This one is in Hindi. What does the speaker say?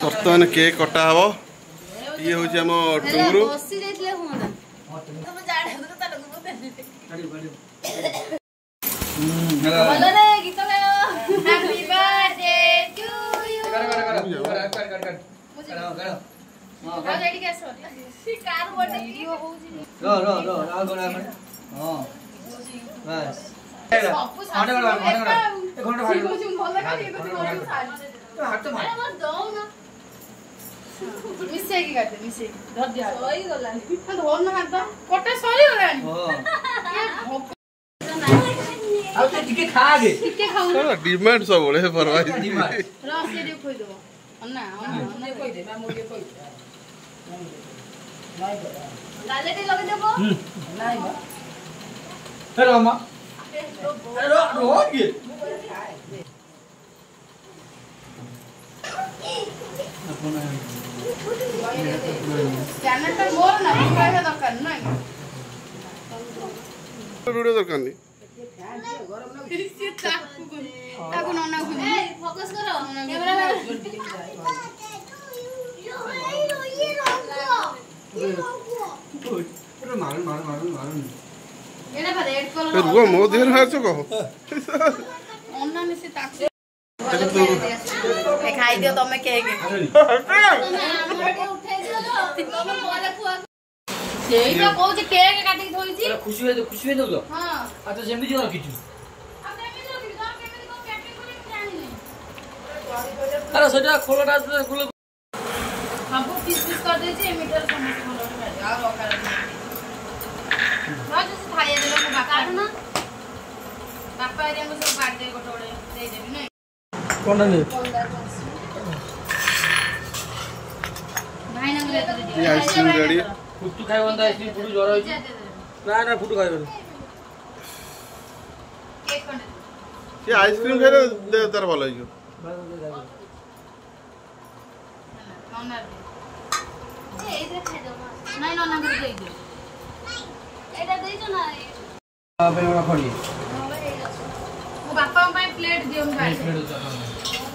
बर्तमान केक कटा हम ये हूँ आम टुंगुरु मिसेकी काटे मिसेकी धर दिया सही गलानी धर न काट कोटे सही गलानी आ तो टिके खा आगे टिके खाऊ डिमांड सब बोले परवाह डिमांड रस दे खोइ दो अन्ना अन्ना खोइ दे मैं मुझे खोइ नहीं लालेटी लगे देबो नहीं बा हेलो अम्मा हेलो रो ये चैनल पर बोल ना क्या दरकार नहीं वीडियो दरकार नहीं ताको नना खुनी ए फोकस करो कैमरा मार एना पर ऐड करो रुको मो देर हाथ को ओन्ना में से ताको खाई दियो तमे केक सेइटा कहू जे केक काटी थोई छी खुशी होई दो हां आ तो जेमी जो रखी छु अब केमी रखी दो केमी को पैकिंग करे जानी नहीं अरे सेटा खोलटा खोल हमको पीस कर दे छी मीटर समोसा खोलो आ रकार ना जैसे खाइए दे लोग बापा ना बापा एरिया को सब काट दे गोटोड़े दे देबी नहीं कोन ने भाई ना ले दे ये आइसक्रीम रेडी फुटू खाइ बंदा आइसक्रीम फुटू जरा होई ना फुटू खाइ केक कोन ये आइसक्रीम खाइले दे तार भलो हियो नना ए इधर खाइ दो नहीं नना को दे दो एटा दे जो ना बाबे बड़ा खड़ी वो बापा पे प्लेट दियो भाई प्लेट